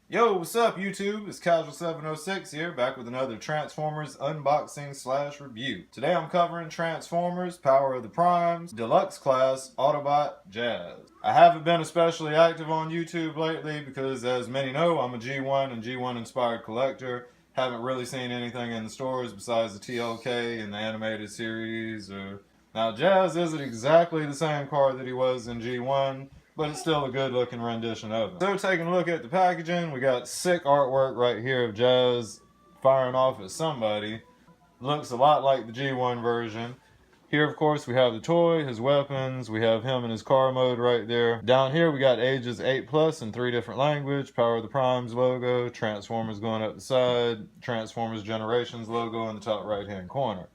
Yo, what's up YouTube? It's Casual706 here, back with another Transformers unboxing / review. Today I'm covering Transformers, Power of the Primes, Deluxe Class, Autobot, Jazz. I haven't been especially active on YouTube lately because, as many know, I'm a G1 and G1 inspired collector. Haven't really seen anything in the stores besides the TLK and the animated series. Now, Jazz isn't exactly the same car that he was in G1, but it's still a good looking rendition of him. So taking a look at the packaging, we got sick artwork right here of Jazz firing off at somebody. Looks a lot like the G1 version. Here of course we have the toy, his weapons, we have him in his car mode right there. Down here we got ages 8+ in 3 different languages, Power of the Primes logo, Transformers going up the side, Transformers Generations logo in the top right hand corner.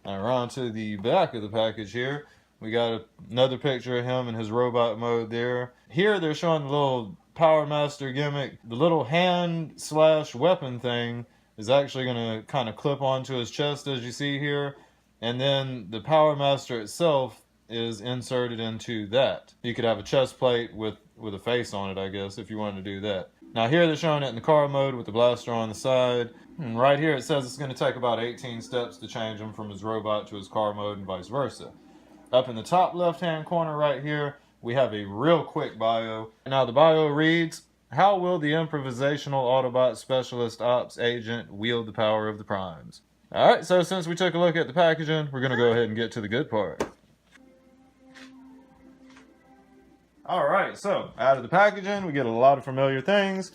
Now around to the back of the package here. We got another picture of him in his robot mode there. Here they're showing the little Power Master gimmick. The little hand / weapon thing is actually going to kind of clip onto his chest as you see here. And then the Power Master itself is inserted into that. You could have a chest plate with a face on it, I guess, if you wanted to do that. Now here they're showing it in the car mode with the blaster on the side. And right here it says it's going to take about 18 steps to change him from his robot to his car mode and vice versa. Up in the top left-hand corner right here, we have a real quick bio. Now the bio reads, how will the improvisational Autobot specialist ops agent wield the power of the primes? Alright, so since we took a look at the packaging, we're going to go ahead and get to the good part. Alright, so out of the packaging, we get a lot of familiar things.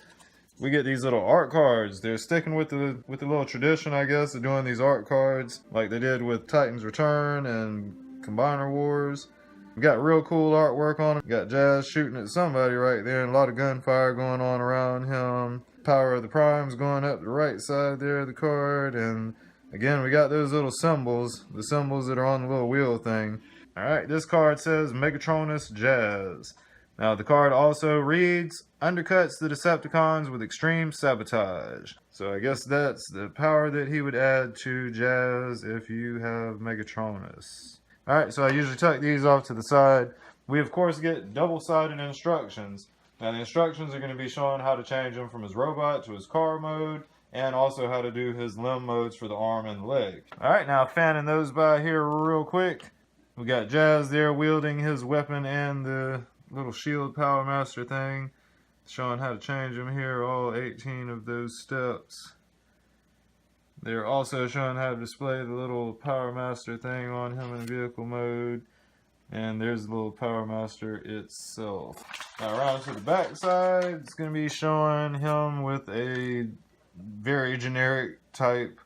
We get these little art cards. They're sticking with the little tradition, I guess, of doing these art cards like they did with Titan's Return and Combiner Wars. We got real cool artwork on him. Got Jazz shooting at somebody right there, and a lot of gunfire going on around him. Power of the Primes going up the right side there of the card, and again we got those little symbols, the symbols that are on the little wheel thing. Alright, this card says Megatronus Jazz. Now the card also reads, undercuts the Decepticons with extreme sabotage. So I guess that's the power that he would add to Jazz if you have Megatronus. Alright, so I usually tuck these off to the side. We of course get double-sided instructions. Now the instructions are going to be showing how to change him from his robot to his car mode, and also how to do his limb modes for the arm and the leg. Alright, now fanning those by here real quick. We got Jazz there wielding his weapon and the little shield Power Master thing. Showing how to change him here, all 18 of those steps. They're also showing how to display the little Power Master thing on him in vehicle mode. And there's the little Power Master itself. Now around to the back side, it's going to be showing him with a very generic type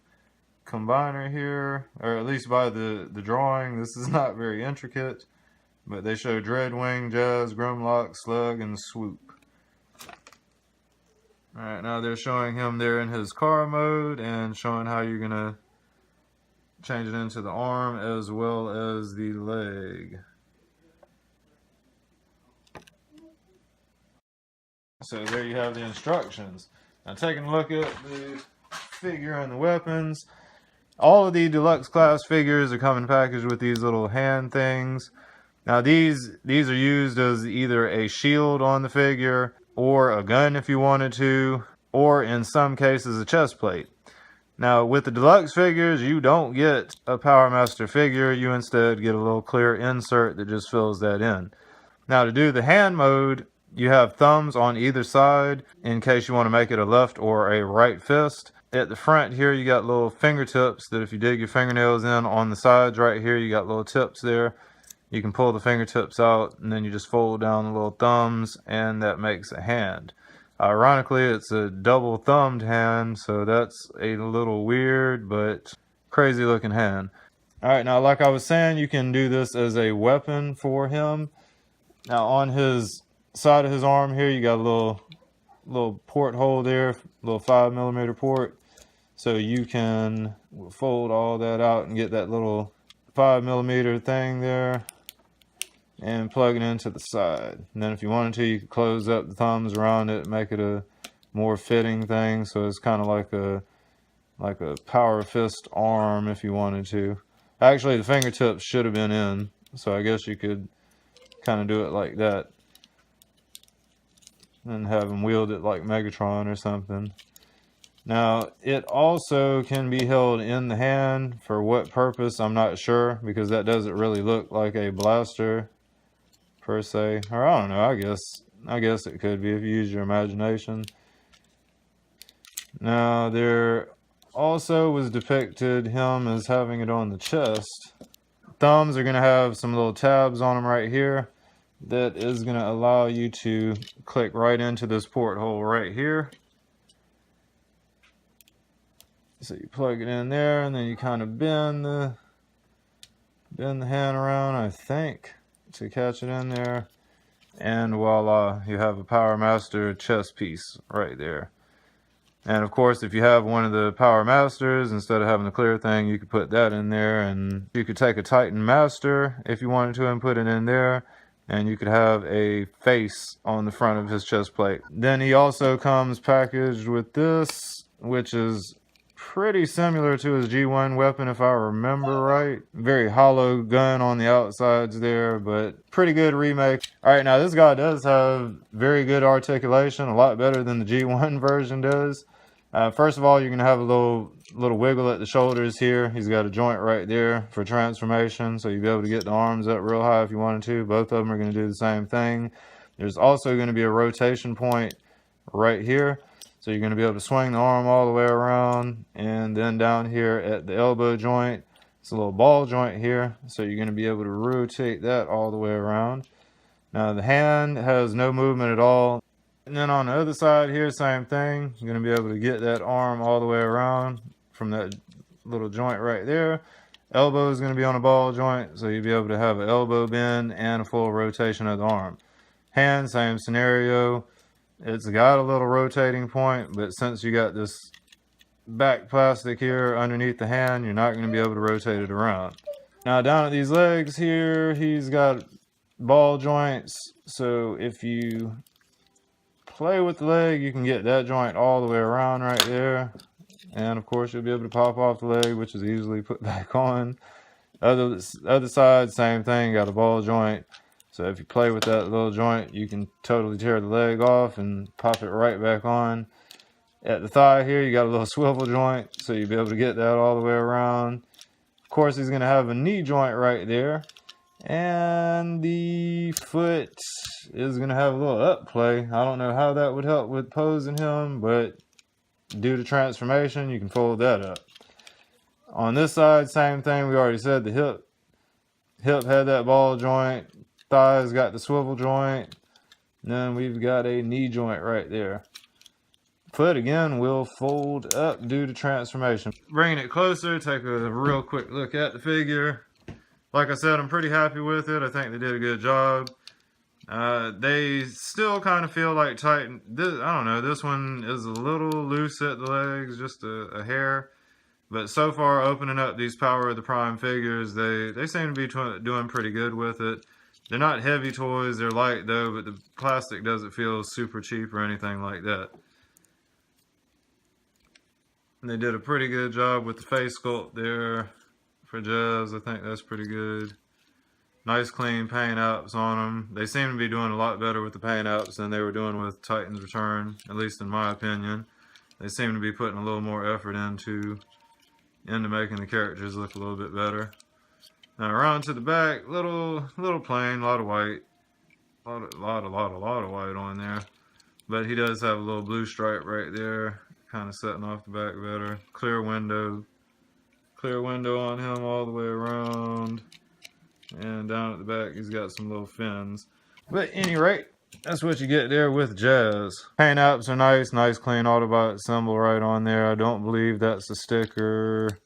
combiner here. Or at least by the drawing, this is not very intricate. But they show Dreadwing, Jazz, Grimlock, Slug, and Swoop. Alright, now they're showing him there in his car mode and showing how you're going to change it into the arm as well as the leg. So there you have the instructions. Now taking a look at the figure and the weapons. All of the Deluxe class figures are coming packaged with these little hand things. Now these are used as either a shield on the figure, or a gun if you wanted to, or in some cases a chest plate. Now with the Deluxe figures, you don't get a Power Master figure, you instead get a little clear insert that just fills that in. Now to do the hand mode, you have thumbs on either side in case you want to make it a left or a right fist. At the front here you got little fingertips that if you dig your fingernails in on the sides right here, you got little tips there. You can pull the fingertips out and then you just fold down the little thumbs and that makes a hand. Ironically, it's a double thumbed hand, so that's a little weird but crazy looking hand. Alright, now like I was saying, you can do this as a weapon for him. Now on his side of his arm here, you got a little port hole there, little 5mm port. So you can fold all that out and get that little 5mm thing there and plug it into the side. And then if you wanted to, you could close up the thumbs around it, make it a more fitting thing. So it's kind of like a power fist arm if you wanted to. Actually, the fingertips should have been in, so I guess you could kind of do it like that and have him wield it like Megatron or something. Now, it also can be held in the hand. For what purpose, I'm not sure, because that doesn't really look like a blaster per se. Or I don't know, I guess it could be if you use your imagination. Now, there also was depicted him as having it on the chest. Thumbs are going to have some little tabs on them right here. That is going to allow you to click right into this porthole right here. So you plug it in there, and then you kind of bend the hand around, I think, to catch it in there. And voila, you have a Power Master chest piece right there. And of course, if you have one of the Power Masters, instead of having the clear thing, you could put that in there. And you could take a Titan Master if you wanted to and put it in there. And you could have a face on the front of his chest plate. Then he also comes packaged with this, which is pretty similar to his G1 weapon if I remember right. Very hollow gun on the outsides there, but pretty good remake. Alright, now this guy does have very good articulation, a lot better than the G1 version does. First of all, you're going to have a little wiggle at the shoulders here. He's got a joint right there for transformation, so you'll be able to get the arms up real high if you wanted to. Both of them are going to do the same thing. There's also going to be a rotation point right here. So you're going to be able to swing the arm all the way around, and then down here at the elbow joint, it's a little ball joint here. So you're going to be able to rotate that all the way around. Now the hand has no movement at all. And then on the other side here, same thing. You're going to be able to get that arm all the way around from that little joint right there. Elbow is going to be on a ball joint, so you'll be able to have an elbow bend and a full rotation of the arm. Hand, same scenario. It's got a little rotating point, but since you got this back plastic here underneath the hand, you're not going to be able to rotate it around. Now down at these legs here, he's got ball joints, so if you play with the leg, you can get that joint all the way around right there. And of course, you'll be able to pop off the leg, which is easily put back on. Other side, same thing, got a ball joint. So if you play with that little joint, you can totally tear the leg off and pop it right back on. At the thigh here, you got a little swivel joint, so you'll be able to get that all the way around. Of course, he's going to have a knee joint right there. And the foot is going to have a little up play. I don't know how that would help with posing him, but due to transformation, you can fold that up. On this side, same thing. We already said the hip had that ball joint. Thighs got the swivel joint. And then we've got a knee joint right there. Foot again will fold up due to transformation. Bringing it closer, take a real quick look at the figure. Like I said, I'm pretty happy with it. I think they did a good job. They still kind of feel like Titan. I don't know, this one is a little loose at the legs, just a hair. But so far, opening up these Power of the Prime figures, they seem to be doing pretty good with it. They're not heavy toys, they're light though, but the plastic doesn't feel super cheap or anything like that. And they did a pretty good job with the face sculpt there for Jazz. I think that's pretty good. Nice clean paint apps on them. They seem to be doing a lot better with the paint apps than they were doing with Titan's Return, at least in my opinion. They seem to be putting a little more effort into making the characters look a little bit better. Now around to the back, little plain, a lot of white. A lot of white on there. But he does have a little blue stripe right there, kind of setting off the back better. Clear window on him all the way around. And down at the back, he's got some little fins. But at any rate, that's what you get there with Jazz. Paint apps are nice clean Autobot symbol right on there. I don't believe that's a sticker.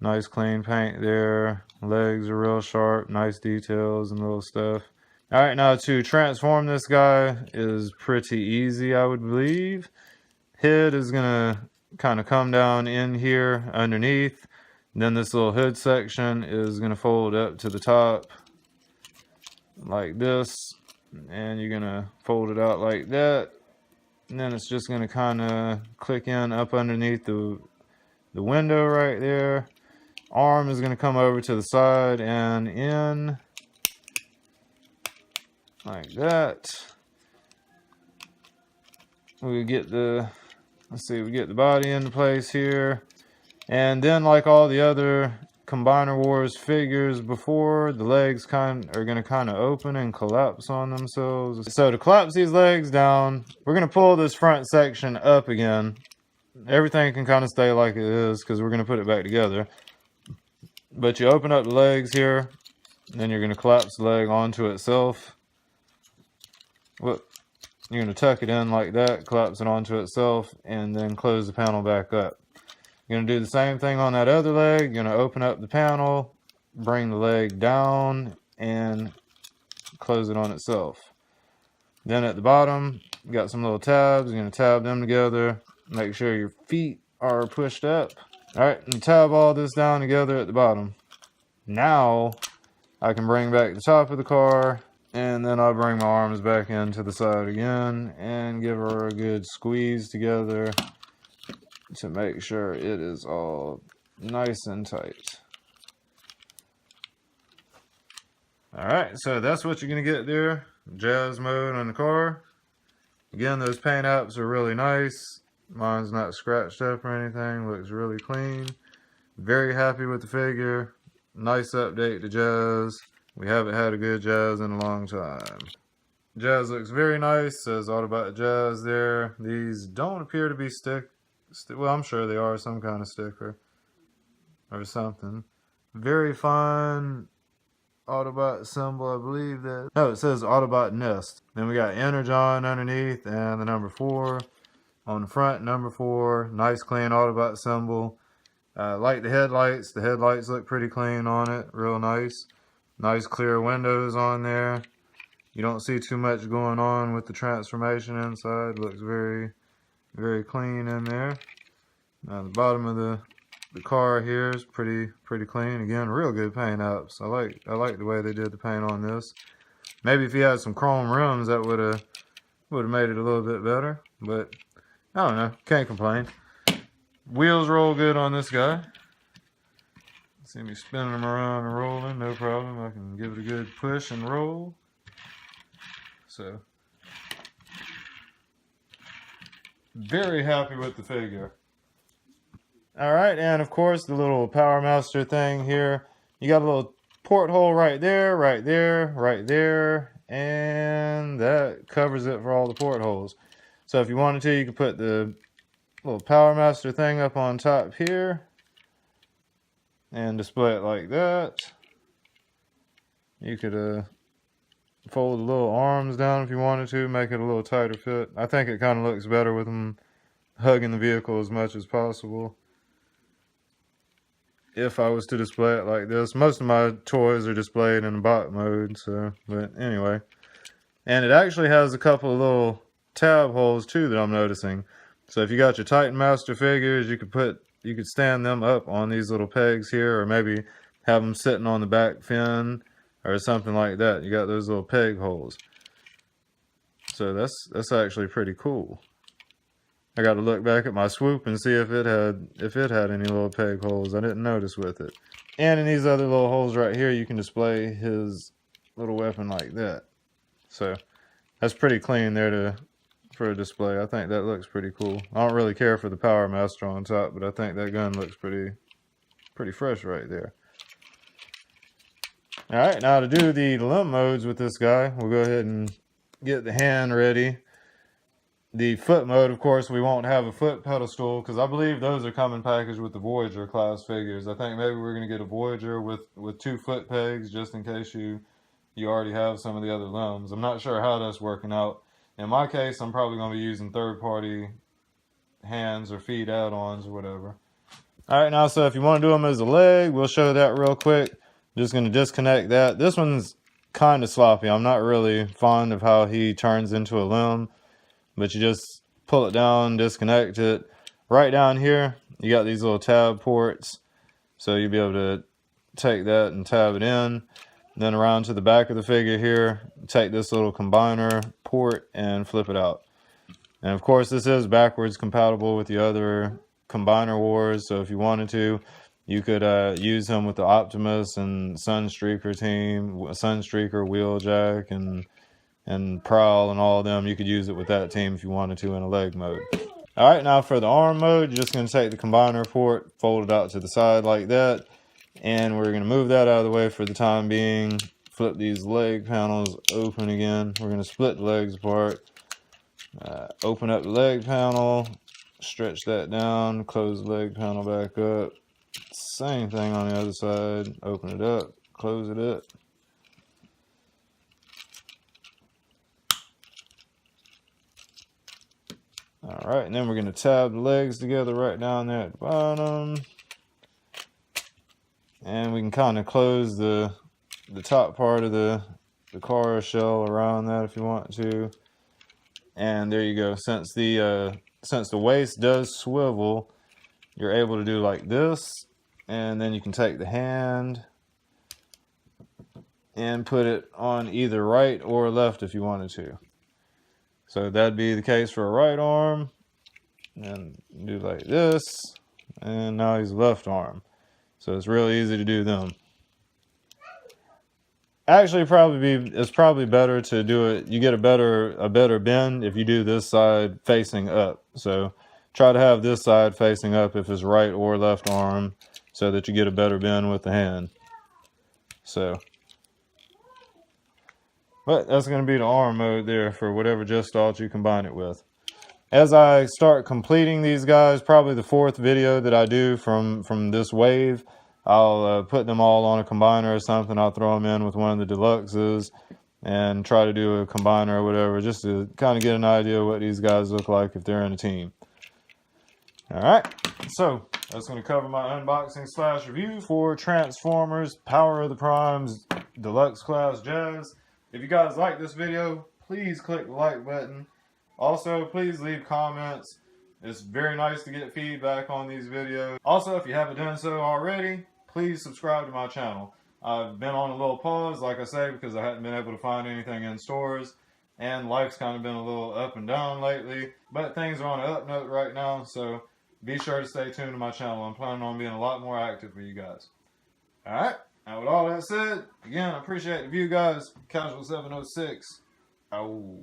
Nice clean paint there. Legs are real sharp, nice details and little stuff. Alright, now to transform this guy is pretty easy, I would believe. Head is gonna kind of come down in here underneath. Then this little hood section is gonna fold up to the top like this. And you're gonna fold it out like that. And then it's just gonna kind of click in up underneath the window right there. Arm is gonna come over to the side and in like that. We get the, let's see, we get the body into place here. And then like all the other Combiner Wars figures before, the legs are going to kind of open and collapse on themselves. So to collapse these legs down, we're going to pull this front section up again. Everything can kind of stay like it is because we're going to put it back together. But you open up the legs here, and then you're going to collapse the leg onto itself. Whoop. You're going to tuck it in like that, collapse it onto itself, and then close the panel back up. You're going to do the same thing on that other leg. You're going to open up the panel, bring the leg down, and close it on itself. Then at the bottom, you got some little tabs. You're going to tab them together. Make sure your feet are pushed up. Alright, and tab all this down together at the bottom. Now, I can bring back the top of the car, and then I'll bring my arms back into the side again, and give her a good squeeze together to make sure it is all nice and tight. Alright, so that's what you're going to get there. Jazz mode on the car. Again, those paint apps are really nice. Mine's not scratched up or anything. Looks really clean. Very happy with the figure. Nice update to Jazz. We haven't had a good Jazz in a long time. Jazz looks very nice. Says Autobot Jazz there. These don't appear to be well, I'm sure they are some kind of sticker or something. Very fine Autobot symbol, I believe that. No, it says Autobot Nest. Then we got Energon underneath and the number 4. On the front, number 4. Nice clean Autobot symbol. Like the headlights. The headlights look pretty clean on it. Real nice. Nice clear windows on there. You don't see too much going on with the transformation inside. Looks very, very clean in there. Now the bottom of the car here is pretty clean. Again, real good paint apps. I like the way they did the paint on this. Maybe if you had some chrome rims, that would have made it a little bit better. But I don't know. Can't complain. Wheels roll good on this guy. See me spinning them around and rolling, no problem. I can give it a good push and roll. So, very happy with the figure. Alright, and of course the little Power Master thing here. You got a little porthole right there, right there, right there, and that covers it for all the portholes. So if you wanted to, you could put the little Power Master thing up on top here and display it like that. You could fold the little arms down if you wanted to, make it a little tighter fit. I think it kind of looks better with them hugging the vehicle as much as possible. If I was to display it like this. Most of my toys are displayed in bot mode, so, but anyway. And it actually has a couple of little tab holes too that I'm noticing. So if you got your Titan Master figures, you could stand them up on these little pegs here, or maybe have them sitting on the back fin or something like that. You got those little peg holes. So that's actually pretty cool. I got to look back at my swoop and see if it had any little peg holes. I didn't notice with it. And in these other little holes right here, you can display his little weapon like that. So that's pretty clean there for a display. I think that looks pretty cool. I don't really care for the Power Master on top, but I think that gun looks pretty fresh right there. Alright, now to do the limb modes with this guy, we'll go ahead and get the hand ready. The foot mode, of course, we won't have a foot pedestal because I believe those are coming packaged with the Voyager class figures. I think maybe we're going to get a Voyager with 2 foot pegs just in case you already have some of the other limbs. I'm not sure how that's working out. In my case, I'm probably going to be using third-party hands or feet add-ons or whatever. Alright, now so if you want to do them as a leg, we'll show that real quick. I'm just going to disconnect that. This one's kind of sloppy. I'm not really fond of how he turns into a limb, but you just pull it down, disconnect it. Right down here, you got these little tab ports, so you'll be able to take that and tab it in. Then around to the back of the figure here, take this little combiner port and flip it out. And of course, this is backwards compatible with the other Combiner Wars, so if you wanted to, you could use him with the Optimus and Sunstreaker team, Sunstreaker, Wheeljack, and Prowl and all of them. You could use it with that team if you wanted to in a leg mode. Alright, now for the arm mode, you're just going to take the combiner port, fold it out to the side like that, and we're going to move that out of the way for the time being. Flip these leg panels open again. We're going to split the legs apart. Open up the leg panel, stretch that down, close the leg panel back up. Same thing on the other side. Open it up, close it up. Alright, and then we're going to tab the legs together right down there at the bottom. And we can kind of close the top part of the car shell around that if you want to. And there you go. Since the waist does swivel, you're able to do like this, and then you can take the hand and put it on either right or left if you wanted to. So that'd be the case for a right arm, and do like this, and now he's left arm. So it's real easy to do them. Actually, it's probably better to do it. You get a better bend if you do this side facing up. So try to have this side facing up if it's right or left arm, so that you get a better bend with the hand. But that's going to be the arm mode there for whatever Gestalt you combine it with. As I start completing these guys, probably the 4th video that I do from this wave, I'll put them all on a combiner or something. I'll throw them in with one of the Deluxes and try to do a combiner or whatever, just to kind of get an idea of what these guys look like if they're in a team. Alright, so that's going to cover my unboxing / review for Transformers Power of the Primes Deluxe Class Jazz. If you guys like this video, please click the like button. Also, please leave comments. It's very nice to get feedback on these videos. Also, if you haven't done so already, please subscribe to my channel. I've been on a little pause, like I say, because I hadn't been able to find anything in stores, and life's kind of been a little up and down lately, but things are on an up note right now, so be sure to stay tuned to my channel. I'm planning on being a lot more active for you guys. Alright, now with all that said, again, I appreciate the view, guys. Casual706. Oh.